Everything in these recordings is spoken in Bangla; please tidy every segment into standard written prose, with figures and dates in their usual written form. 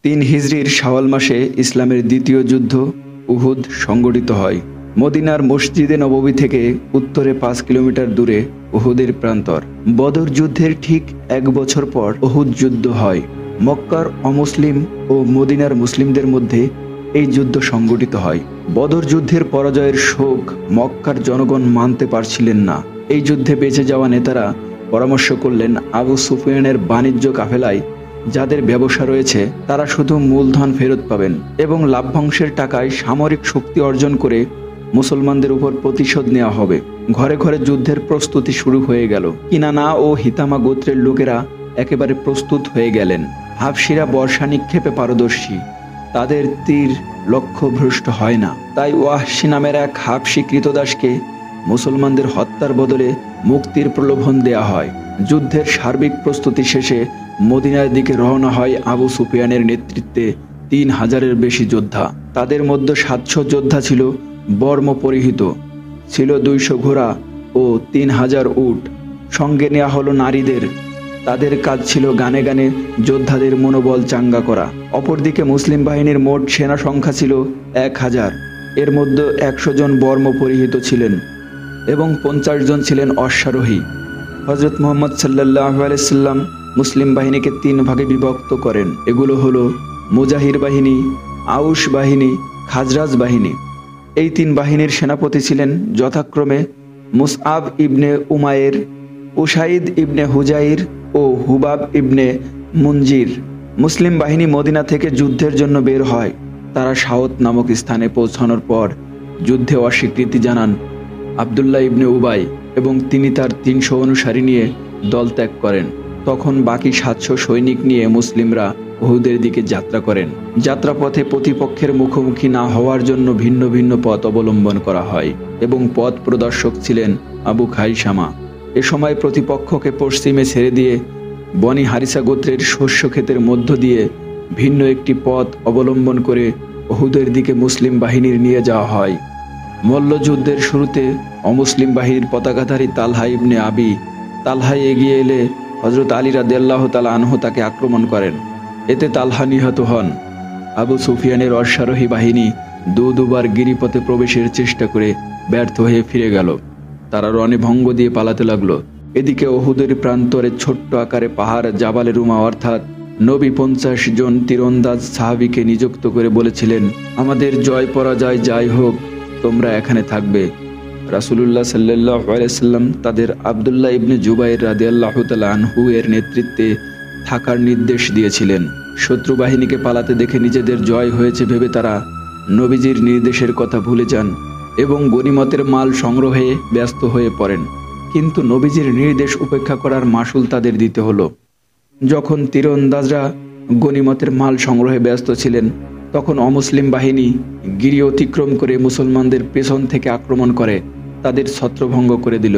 3 হিজরির শাওয়াল মাসে ইসলামের দ্বিতীয় যুদ্ধ উহুদ সংগঠিত হয়। মদিনার মসজিদে নববী থেকে উত্তরে 5 কিলোমিটার দূরে উহুদের প্রান্তর। বদর যুদ্ধের ঠিক 1 বছর পর উহুদ যুদ্ধ হয়। মক্কার অমুসলিম ও মদিনার মুসলিমদের মধ্যে এই যুদ্ধ সংগঠিত হয়। বদর যুদ্ধের পরাজয়ের শোক মক্কার জনগণ মানতে পারছিলেন না। এই যুদ্ধে বেঁচে যাওয়া নেতারা পরামর্শ করলেন, আবু সুফিয়ানের বাণিজ্য কাফেলায় যাদের ব্যবসা রয়েছে তারা শুধু মূলধন ফেরত পাবেন এবং লাভ্যাংশের টাকায় সামরিক শক্তি অর্জন করে মুসলমানদের উপর প্রতিশোধ নেওয়া হবে। ঘরে ঘরে যুদ্ধের প্রস্তুতি শুরু হয়ে গেল। কিনানা ও হিতামা গোত্রের লোকেরা একেবারে প্রস্তুত হয়ে গেলেন। হাবশিরা বর্ষা নিক্ষেপে পারদর্শী, তাদের তীর লক্ষ্যভ্রষ্ট হয় না। তাই ওয়াহশী নামের এক হাবশী কৃতদাসকে মুসলমানদের হত্যার বদলে মুক্তির প্রলোভন দেয়া হয়। যুদ্ধের সার্বিক প্রস্তুতি শেষে মদিনার দিকে রওনা হয় আবু সুফিয়ানের নেতৃত্বে 3000-এর বেশি যোদ্ধা। তাদের মধ্যে 700 যোদ্ধা ছিল বর্ম পরিহিত, ছিল 200 ঘোড়া ও 3000 উট। সঙ্গে নেওয়া হলো নারীদের। তাদের কাজ ছিল গানে গানে যোদ্ধাদের মনোবল চাঙ্গা করা। অপরদিকে মুসলিম বাহিনীর মোট সেনা সংখ্যা ছিল 1000। এর মধ্যে 100 জন বর্ম পরিহিত ছিলেন এবং 50 জন ছিলেন অশ্বারোহী। হযরত মুহাম্মদ সাল্লাল্লাহু আলাইহি সাল্লাম মুসলিম বাহিনীকে 3 ভাগে বিভক্ত করেন। এগুলো হলো মুজাহির বাহিনী, আউস বাহিনী, খাজরাজ বাহিনী। এই 3 বাহিনীর সেনাপতি ছিলেন যথাক্রমে মুসআব ইবনে উমায়ের, উসাইদ ইবনে হুজাইর ও হুবাব ইবনে মুনজির। মুসলিম বাহিনী মদিনা থেকে যুদ্ধের জন্য বের হয়। তারা সাওত নামক স্থানে পৌঁছানোর পর যুদ্ধে অস্বীকৃতি জানান আবদুল্লাহ ইবনে উবাই এবং তিনি তার 300 অনুসারী নিয়ে দল ত্যাগ করেন। তখন বাকি 700 সৈনিক নিয়ে মুসলিমরা উহুদের দিকে যাত্রা করেন। যাত্রাপথে প্রতিপক্ষের মুখোমুখি না হওয়ার জন্য ভিন্ন ভিন্ন পথ অবলম্বন করা হয় এবং পথ প্রদর্শক ছিলেন আবু খাইসামা। এ সময় প্রতিপক্ষকে পশ্চিমে ছেড়ে দিয়ে বনি হারিসা গোত্রের শস্য ক্ষেতের মধ্য দিয়ে ভিন্ন একটি পথ অবলম্বন করে উহুদের দিকে মুসলিম বাহিনীর নিয়ে যাওয়া হয়। মল্লযুদ্ধের শুরুতে অমুসলিম বাহিনীর পতাকাধারী তালহা ইবনে আবি তালহা এগিয়ে এলে হযরত আলী রাদিয়াল্লাহু তাআলা আনহু তাকে আক্রমণ করেন। এতে তালহা নিহত হন। আবু সুফিয়ানের অশ্বারোহী বাহিনী দুবার গিরিপথে প্রবেশের চেষ্টা করে ব্যর্থ হয়ে ফিরে গেল। তারা রণে ভঙ্গ দিয়ে পালাতে লাগলো। এদিকে উহুদের প্রান্তরে ছোট্ট আকারে পাহাড় জাবালে রুমা অর্থাৎ নবী 50 জন তীরন্দাজ সাহাবীকে নিযুক্ত করে বলেছিলেন, আমাদের জয় পরাজয় যাই হোক তোমরা এখানে থাকবে। রাসূলুল্লাহ সাল্লাল্লাহু আলাইহি সাল্লাম তাদের আব্দুল্লাহ ইবনে জুবাইর রাদিয়াল্লাহু তাআলা আনহু এর নেতৃত্বে থাকার নির্দেশ দিয়েছিলেন। শত্রু বাহিনীকে পালাতে দেখে নিজেদের জয় হয়েছে ভেবে তারা নবীজির নির্দেশের কথা ভুলে যান এবং গনিমতের মাল সংগ্রহে ব্যস্ত হয়ে পড়েন। কিন্তু নবীজির নির্দেশ উপেক্ষা করার মাসুল তাদের দিতে হলো। যখন তীরন্দাজরা গনিমতের মাল সংগ্রহে ব্যস্ত ছিলেন তখন অমুসলিম বাহিনী গিরি অতিক্রম করে মুসলমানদের পেছন থেকে আক্রমণ করে তাদের ছত্রভঙ্গ করে দিল।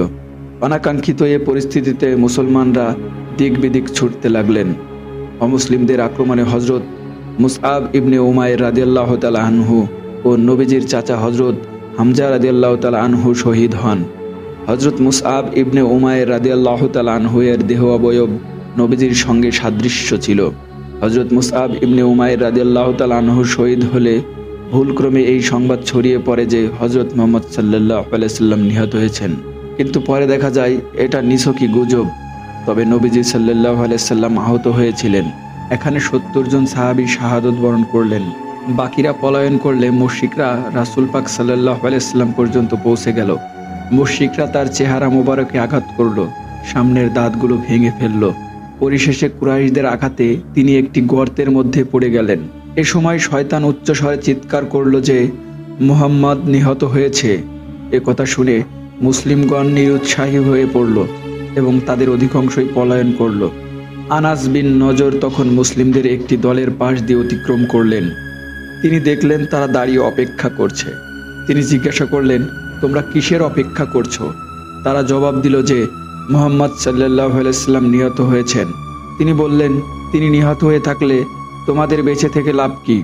অনাকাঙ্ক্ষিত এ পরিস্থিতিতে মুসলমানরা দিক বিদিক ছুটতে লাগলেন। অমুসলিমদের আক্রমণে হযরত মুসআব ইবনে উমাইর রাদিয়াল্লাহু তাআলা আনহু ও নবীজির চাচা হযরত হামজা রাদিয়াল্লাহু তাআলা আনহু শহীদ হন। হযরত মুসআব ইবনে উমাইর রাদিয়াল্লাহু তাআলা আনহু এর দেহ অবয়ব নবীজির সঙ্গে সাদৃশ্য ছিল। হযরত মুসআব ইবনে উমাইর রাদিয়াল্লাহু তাআলা আনহু শহীদ হলে ভুলক্রমে এই সংবাদ ছড়িয়ে পড়ে যে হযরত মুহাম্মদ সাল্লাল্লাহু আলাইহি সাল্লাম নিহত হয়েছেন। কিন্তু পরে দেখা যায় এটা নিছকই গুজব। তবে নবীজি সাল্লাল্লাহু আলাইহি সাল্লাম আহত হয়েছিলেন। এখানে 70 জন সাহাবী শাহাদত বরণ করলেন। বাকিরা পলায়ন করলে মুশরিকরা রাসূল পাক সাল্লাল্লাহু আলাইহি সাল্লাম পর্যন্ত পৌঁছে গেল। মুশরিকরা তার চেহারা মোবারকে আঘাত করল, সামনের দাঁতগুলো ভেঙে ফেলল। পরিশেষে কুরাইশদের আঘাতে তিনি একটি গর্তের মধ্যে পড়ে গেলেন। এ সময় শয়তান উচ্চস্বরে চিৎকার করল যে মুহাম্মদ নিহত হয়েছে। এ কথা শুনে মুসলিমগণ নিরুৎসাহী হয়ে পড়ল এবং তাদের অধিকাংশই পলায়ন করল। আনাস বিন নজর তখন মুসলিমদের একটি দলের পাশ দিয়ে অতিক্রম করলেন। তিনি দেখলেন তারা দাঁড়িয়ে অপেক্ষা করছে। তিনি জিজ্ঞাসা করলেন, তোমরা কিসের অপেক্ষা করছো? তারা জবাব দিল যে মুহাম্মদ সাল্লাল্লাহু আলাইহি সাল্লাম নিহত হয়েছেন। তিনি বললেন, তিনি নিহত হয়ে থাকলে তোমাদের বেঁচে থেকে লাভ কি?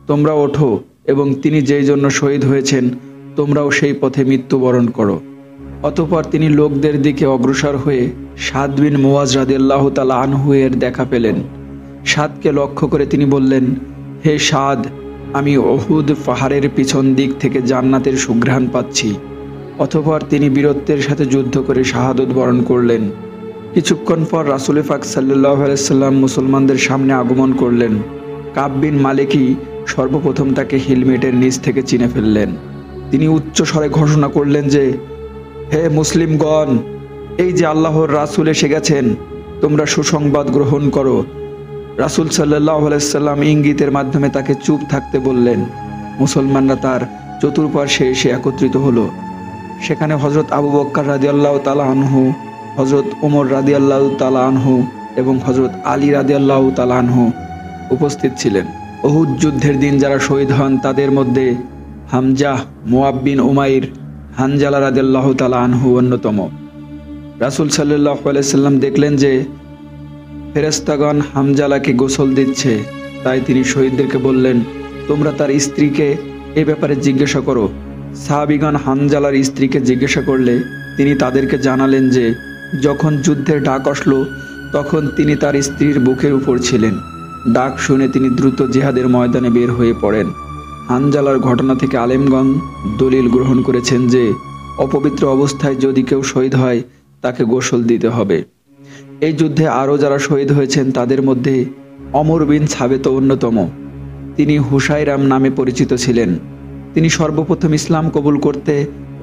তোমরা ওঠো এবং তিনি যেই জন্য শহীদ হয়েছেন তোমরাও সেই পথে মৃত্যুবরণ করো। অতঃপর তিনি লোকদের দিকে অগ্রসর হয়ে সাদ বিন মুয়াজ রাদিয়াল্লাহু তাআলা আনহু এর দেখা পেলেন। সাদকে লক্ষ্য করে তিনি বললেন, হে সাদ, আমি উহুদ পাহাড়ের পিছন দিক থেকে জান্নাতের সুঘ্রাণ পাচ্ছি। অতঃপর তিনি বীরত্বের সাথে যুদ্ধ করে শাহাদত বরণ করলেন। কিছুক্ষণ পর রাসূল পাক সাল্লাল্লাহু আলাইহি সাল্লাম মুসলমানদের সামনে আগমন করলেন। কাব বিন মালিকই সর্বপ্রথম তাকে হেলমেটের নিচ থেকে চিনে ফেললেন। তিনি উচ্চ স্বরে ঘোষণা করলেন যে, হে মুসলিমগণ, এই যে আল্লাহর রাসূল এসে গেছেন, তোমরা সুসংবাদ গ্রহণ করো। রাসূল সাল্লাল্লাহু আলাইহি সাল্লাম ইঙ্গিতের মাধ্যমে তাকে চুপ থাকতে বললেন। মুসলমানরা তার চতুর্পার্শ্বে এসে একত্রিত হলো। সেখানে হযরত আবু বকর রাদিয়াল্লাহু তাআলা আনহু, হযরত ওমর রাদিয়াল্লাহু তাআলা আনহু এবং হযরত আলী রাদিয়াল্লাহু তাআলা আনহু উপস্থিত ছিলেন। উহুদ যুদ্ধের দিন যারা শহীদ হন তাদের মধ্যে হামজা, মুআব বিন উমাইর, হানজালা রাদিয়াল্লাহু তাআলা আনহু অন্যতম। রাসূল সাল্লাল্লাহু আলাইহি সাল্লাম দেখলেন যে ফেরেশতাগণ হামজালাকে গোসল দিচ্ছে, তাই তিনি শহীদদেরকে বললেন, তোমরা তার স্ত্রীকে এ ব্যাপারে জিজ্ঞাসা করো। সাহাবীগণ হানজালার স্ত্রীকে জিজ্ঞাসা করলে তিনি তাদেরকে জানালেন যে যখন যুদ্ধের ডাক আসলো তখন তিনি তার স্ত্রীর বুকের উপর ছিলেন। ডাক শুনে তিনি দ্রুত জিহাদের ময়দানে বের হয়ে পড়েন। হানজালার ঘটনা থেকে আলেমগণ দলিল গ্রহণ করেছেন যে অপবিত্র অবস্থায় যদি কেউ শহীদ হয় তাকে গোসল দিতে হবে। এই যুদ্ধে আরও যারা শহীদ হয়েছেন তাদের মধ্যে অমর বিন সাবেত অন্যতম। তিনি হুসাইরাম নামে পরিচিত ছিলেন। তিনি সর্বপ্রথম ইসলাম কবুল করতে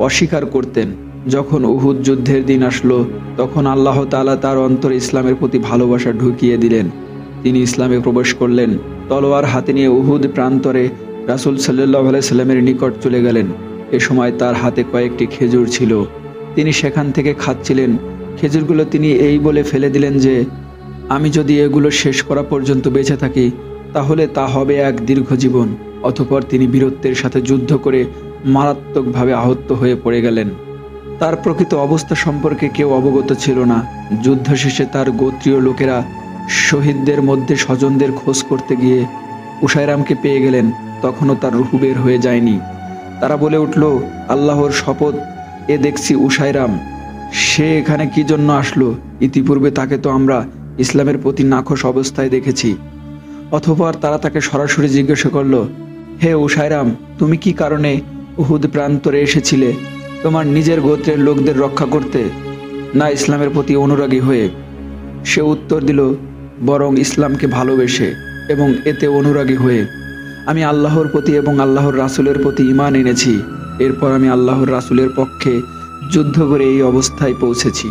অস্বীকার করতেন। যখন উহুদ যুদ্ধের দিন আসলো তখন আল্লাহ তাআলা তার অন্তরে ইসলামের প্রতি ভালোবাসা ঢুকিয়ে দিলেন। তিনি ইসলামে প্রবেশ করলেন। তলোয়ার হাতে নিয়ে উহুদ প্রান্তরে রাসূল সাল্লাল্লাহু আলাইহি সাল্লামের নিকট চলে গেলেন। এ সময় তার হাতে কয়েকটি খেজুর ছিল। তিনি সেখান থেকে খাচ্ছিলেন। খেজুরগুলো তিনি এই বলে ফেলে দিলেন যে, আমি যদি এগুলো শেষ করা পর্যন্ত বেঁচে থাকি তাহলে তা হবে এক দীর্ঘ জীবন। অতঃপর তিনি বীরত্বের সাথে যুদ্ধ করে মারাত্মকভাবে আহত হয়ে পড়ে গেলেন। তার প্রকৃত অবস্থা সম্পর্কে কেউ অবগত ছিল না। যুদ্ধ শেষে তার গোত্রীয় লোকেরা শহীদদের মধ্যে স্বজনদের খোঁজ করতে গিয়ে উসাইরামকে পেয়ে গেলেন। তখনও তার রূহ বের হয়ে যায়নি। তারা বলে উঠল, আল্লাহর শপথ, এ দেখছি উসাইরাম। সে এখানে কি জন্য আসলো? ইতিপূর্বে তাকে তো আমরা ইসলামের প্রতি নাখোশ অবস্থায় দেখেছি। অতঃপর তারা তাকে সরাসরি জিজ্ঞাসা করল, হে উসাইরাম, তুমি কি কারণে উহুদ প্রান্তরে এসেছিলে? তোমার নিজের গোত্রের লোকদের রক্ষা করতে, না ইসলামের প্রতি অনুরাগী হয়ে? সে উত্তর দিল, বরং ইসলামকে ভালোবেসে এবং এতে অনুরাগী হয়ে। আমি আল্লাহর প্রতি এবং আল্লাহর রাসূলের প্রতি ঈমান এনেছি। এরপর আমি আল্লাহর রাসূলের পক্ষে যুদ্ধ করে এই অবস্থায় পৌঁছেছি।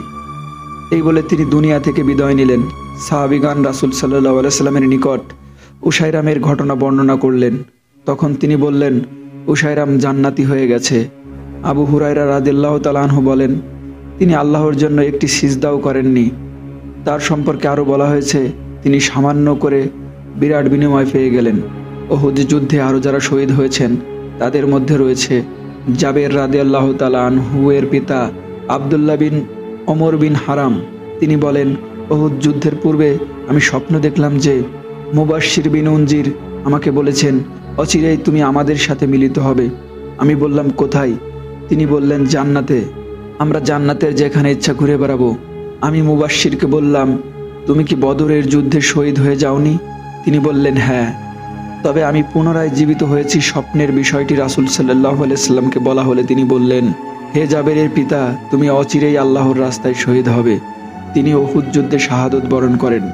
এই বলে তিনি দুনিয়া থেকে বিদায় নিলেন। সাহাবীগণ রাসূল সাল্লাল্লাহু আলাইহি সাল্লামের নিকট উসাইরামের ঘটনা বর্ণনা করলেন। তখন তিনি বললেন, উসাইরাম জান্নাতি হয়ে গেছে। আবু হুরায়রা রাদিয়াল্লাহু তাআলা আনহু বলেন, তিনি আল্লাহর জন্য একটি সিজদাও করেননি। তার সম্পর্কে আরও বলা হয়েছে, তিনি সামান্য করে বিরাট বিনিময় পেয়ে গেলেন। উহুদ যুদ্ধে আরও যারা শহীদ হয়েছেন তাদের মধ্যে রয়েছে জাবের রাদিয়াল্লাহু তাআলা আনহু এর পিতা আব্দুল্লাহ বিন ওমর বিন হারাম। তিনি বলেন, উহুদ যুদ্ধের পূর্বে আমি স্বপ্ন দেখলাম যে মুবাশশির বিন উনজির আমাকে বলেছেন, অচিরেই তুমি আমাদের সাথে মিলিত হবে। আমি বললাম, কোথায়? তিনি বললেন, জান্নাতে। আমরা জান্নাতের যেখানে ইচ্ছা ঘুরে বেড়াবো। আমি মুবাশশিরকে বললাম, তুমি কি বদরের যুদ্ধে শহীদ হয়ে যাওনি? তিনি বললেন, হ্যাঁ, তবে আমি পুনরায় জীবিত হয়েছি। স্বপ্নের বিষয়টি রাসূল সাল্লাল্লাহু আলাইহি সাল্লামকে বলা হলে তিনি বললেন, হে জাবেরের পিতা, তুমি অচিরেই আল্লাহর রাস্তায় শহীদ হবে। তিনি উহুদ যুদ্ধে শাহাদত বরণ করেন।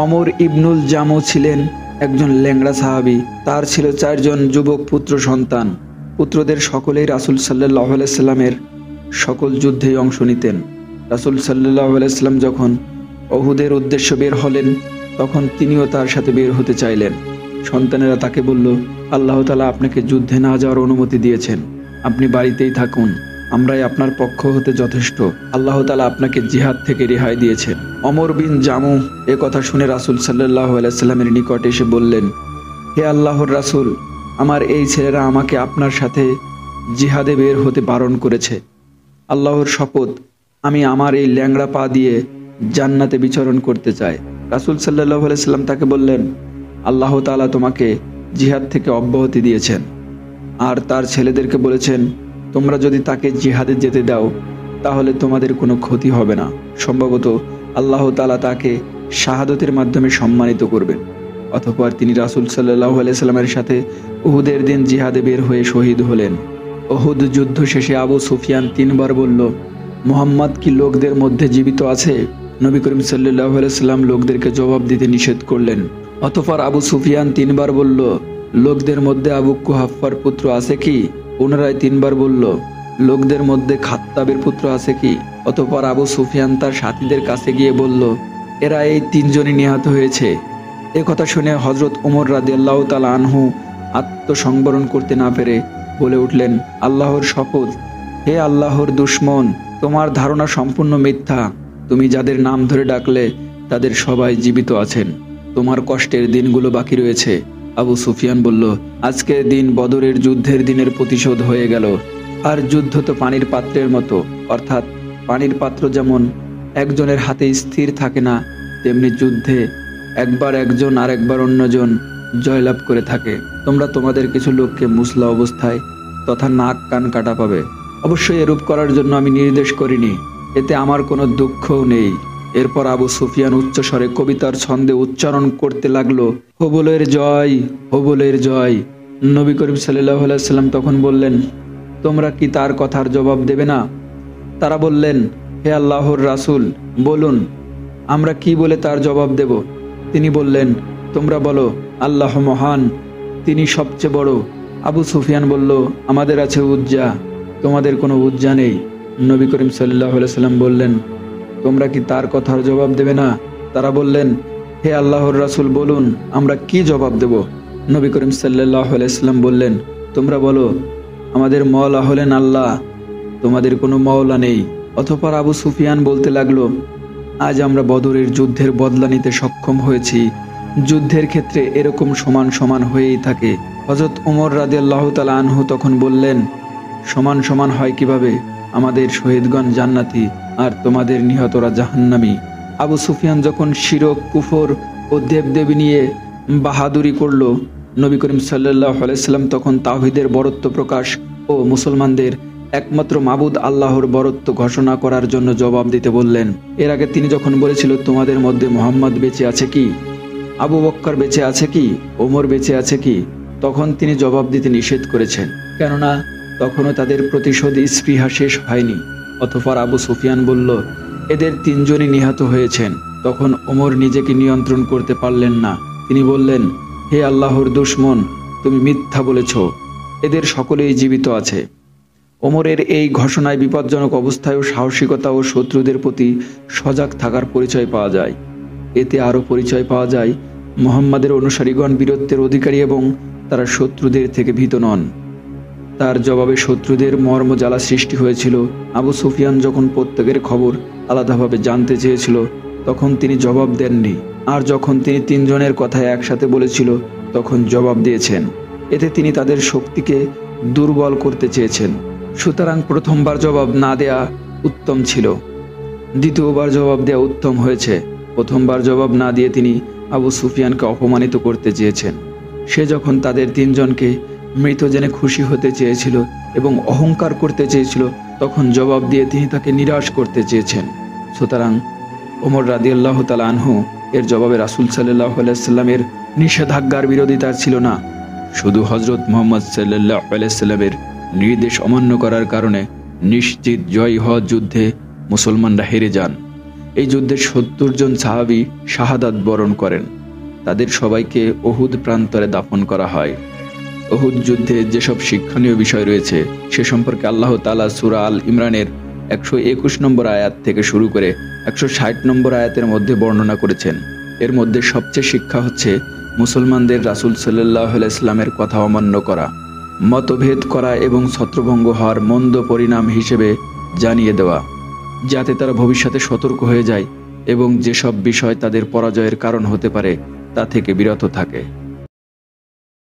অমর ইবনুল জামু ছিলেন একজন ল্যাংড়া সাহাবী। তার ছিল 4 জন যুবক পুত্র সন্তান। পুত্রদের সকলেই রাসূল সাল্লাল্লাহু আলাইহি সাল্লামের সকল যুদ্ধেই অংশ নিতেন। রাসূল সাল্লাল্লাহু আলাইহি সাল্লাম যখন উহুদের উদ্দেশ্যে বের হলেন তখন তিনিও তার সাথে বের হতে চাইলেন। সন্তানেরা তাকে বলল, আল্লাহ তাআলা আপনাকে যুদ্ধে না যাওয়ার অনুমতি দিয়েছেন। আপনি বাড়িতেই থাকুন, আমরাই আপনার পক্ষ হতে যথেষ্ট। আল্লাহ তাআলা আপনাকে জিহাদ থেকে রেহাই দিয়েছেন। অমর বিন জামু এ কথা শুনে রাসূল সাল্লাল্লাহু আলাইহি সাল্লামের নিকট এসে বললেন, হে আল্লাহর রাসূল, আমার এই ছেলেরা আমাকে আপনার সাথে জিহাদে বের হতে বারণ করেছে। আল্লাহর শপথ, আমি আমার এই ল্যাংড়া পা দিয়ে জান্নাতে বিচরণ করতে চাই। রাসূল সাল্লাল্লাহু আলাইহি সাল্লাম তাকে বললেন, আল্লাহ তাআলা তোমাকে জিহাদ থেকে অব্যাহতি দিয়েছেন আর তার ছেলেদেরকে বলেছেন, তোমরা যদি তাকে জিহাদে যেতে দাও তাহলে তোমাদের কোনো ক্ষতি হবে না। সম্ভবত আল্লাহ তাআলা তাকে শাহাদতের মাধ্যমে সম্মানিত করবেন। অতঃপর তিনি রাসূল সাল্লাল্লাহু আলাইহি সাল্লামের সাথে উহুদের দিন জিহাদে বের হয়ে শহীদ হলেন। উহুদ যুদ্ধ শেষে আবু সুফিয়ান 3 বার বলল, মুহাম্মদ কি লোকদের মধ্যে জীবিত আছে? নবী করিম সাল্লাল্লাহু আলাইহি সাল্লাম লোকদেরকে জবাব দিতে নিষেধ করলেন। অতঃপর আবু সুফিয়ান 3 বার বলল, লোকদের মধ্যে আবু কুহাফার পুত্র আছে কি? পুনরায় 3 বার বলল, লোকদের মধ্যে খাত্তাবের পুত্র আছে কি? অতঃপর আবু সুফিয়ান তার সাথীদের কাছে গিয়ে বলল, এরা এই 3 জনই নিহত হয়েছে। এ কথা শুনে হযরত ওমর রাদিয়াল্লাহু তাআলা আনহু আত্মসংবরণ করতে না পেরে বলে উঠলেন, আল্লাহর শপথ, হে আল্লাহর দুশমন, তোমার ধারণা সম্পূর্ণ মিথ্যা। তুমি যাদের নাম ধরে ডাকলে তাদের সবাই জীবিত আছেন। তোমার কষ্টের দিনগুলো বাকি রয়েছে। আবু সুফিয়ান বলল, আজকের দিন বদরের যুদ্ধের দিনের প্রতিশোধ হয়ে গেল। আর যুদ্ধ তো পানির পাত্রের মতো, অর্থাৎ পানির পাত্র যেমন একজনের হাতে স্থির থাকে না, তেমনি যুদ্ধে একবার একজন আর একবার অন্যজন জয়লাভ করে থাকে। তোমরা তোমাদের কিছু লোককে মুসলা অবস্থায় তথা নাক কান কাটা পাবে। অবশ্যই এরূপ করার জন্য আমি নির্দেশ করিনি, এতে আমার কোনো দুঃখও নেই। এরপর আবু সুফিয়ান উচ্চস্বরে কবিতার ছন্দে উচ্চারণ করতে লাগলো, হবলের জয়, হবলের জয়। নবী করিম সাল্লাল্লাহু আলাইহি সাল্লাম তখন বললেন, তোমরা কি তার কথার জবাব দেবে না? তারা বললেন, হে আল্লাহর রাসূল, বলুন, আমরা কি বলে তার জবাব দেব? তিনি বললেন, তোমরা বলো, আল্লাহ মহান, তিনি সবচেয়ে বড়। আবু সুফিয়ান বলল, আমাদের আছে উজ্জা, তোমাদের কোনো উজ্জা নেই। নবী করিম সাল্লাল্লাহু আলাইহি সাল্লাম বললেন, তোমরা কি তার কথার জবাব দেবে না? তারা বললেন, হে আল্লাহর রাসূল, বলুন, আমরা কি জবাব দেব? নবী করিম সাল্লাল্লাহু আলাইহি সাল্লাম বললেন, তোমরা বলো, আমাদের মওলা হলেন আল্লাহ, তোমাদের কোনো মওলা নেই। অতঃপর আবু সুফিয়ান বলতে লাগলো, আজ আমরা বদরের যুদ্ধের বদলা নিতে সক্ষম হয়েছি। যুদ্ধের ক্ষেত্রে এরকম সমান সমান হয়েই থাকে। হযরত ওমর রাদিয়াল্লাহু তাআলা আনহু তখন বললেন, সমান সমান হয় কিভাবে? আমাদের শহীদগণ জান্নাতি আর তোমাদের নিহতরা জাহান্নামী। আবু সুফিয়ান যখন শিরক, কুফর ও দেবদেবী নিয়ে বাহাদুরি করল, নবী করিম সাল্লাল্লাহু আলাইহি সাল্লাম তখন তাওহীদের বরত্ব প্রকাশ ও মুসলমানদের একমাত্র মাবুদ আল্লাহর বরত্ব ঘোষণা করার জন্য জবাব দিতে বললেন। এর আগে তিনি যখন বলেছিল, তোমাদের মধ্যে মুহাম্মদ বেঁচে আছে কি, আবু বকর বেঁচে আছে কি, ওমর বেঁচে আছে কি, তখন তিনি জবাব দিতে নিষেধ করেছেন, কেননা তখনও তাদের প্রতিশোধ স্পৃহা শেষ হয়নি। অতঃপর আবু সুফিয়ান বলল, এদের 3 জনই নিহত হয়েছেন। তখন ওমর নিজেকে নিয়ন্ত্রণ করতে পারলেন না। তিনি বললেন, হে আল্লাহর দুশমন, তুমি মিথ্যা বলেছ, এদের সকলেই জীবিত আছে। ওমরের এই ঘোষণায় বিপজ্জনক অবস্থায় সাহসিকতা ও শত্রুদের প্রতি সজাগ থাকার পরিচয় পাওয়া যায়। এতে আরও পরিচয় পাওয়া যায় মুহাম্মাদের অনুসারীগণ বীরত্বের অধিকারী এবং তারা শত্রুদের থেকে ভীত নন। তার জবাবে শত্রুদের মর্মজ্বালা সৃষ্টি হয়েছিল। আবু সুফিয়ান যখন প্রত্যেকের খবর আলাদাভাবে জানতে চেয়েছিল, তখন তিনি জবাব দেননি। আর যখন তিনি 3 জনের কথা একসাথে বলেছিল, তখন জবাব দিয়েছেন। এতে তিনি তাদের শক্তিকে দুর্বল করতে চেয়েছেন। সুতরাং প্রথমবার জবাব না দেয়া উত্তম ছিল, দ্বিতীয়বার জবাব দেয়া উত্তম হয়েছে। প্রথমবার জবাব না দিয়ে তিনি আবু সুফিয়ানকে অপমানিত করতে চেয়েছেন। সে যখন তাদের 3 জনকে মৃত জেনে খুশি হতে চেয়েছিল এবং অহংকার করতে চেয়েছিল, তখন জবাব দিয়ে তিনি তাকে নিরাশ করতে চেয়েছেন। সুতরাং ওমর রাদিয়াল্লাহু তাআলা আনহু এর জবাবে রাসূল সাল্লাল্লাহু আলাইহি সাল্লামের নিষেধাজ্ঞার বিরোধিতা ছিল না, শুধু হযরত মুহাম্মদ সাল্লাল্লাহু আলাইহি সাল্লামের নির্দেশ অমান্য করার কারণে নিশ্চিত জয় হওয়ার যুদ্ধে মুসলমানরা হেরে যান। এই যুদ্ধে 70 জন সাহাবী শাহাদাত বরণ করেন। তাদের সবাইকে উহুদ প্রান্তরে দাফন করা হয়। উহুদ যুদ্ধে যেসব শিক্ষণীয় বিষয় রয়েছে সে সম্পর্কে আল্লাহ তাআলা সূরা আল ইমরানের 121 নম্বর আয়াত থেকে শুরু করে 160 নম্বর আয়াতের মধ্যে বর্ণনা করেছেন। এর মধ্যে সবচেয়ে শিক্ষা হচ্ছে মুসলমানদের রাসূল সাল্লাল্লাহু আলাইহি সাল্লামের কথা অমান্য করা, মতভেদ করা এবং ছত্রভঙ্গ হওয়ার মন্দ পরিণাম হিসেবে জানিয়ে দেওয়া, যাতে তারা ভবিষ্যতে সতর্ক হয়ে যায় এবং যেসব বিষয় তাদের পরাজয়ের কারণ হতে পারে তা থেকে বিরত থাকে।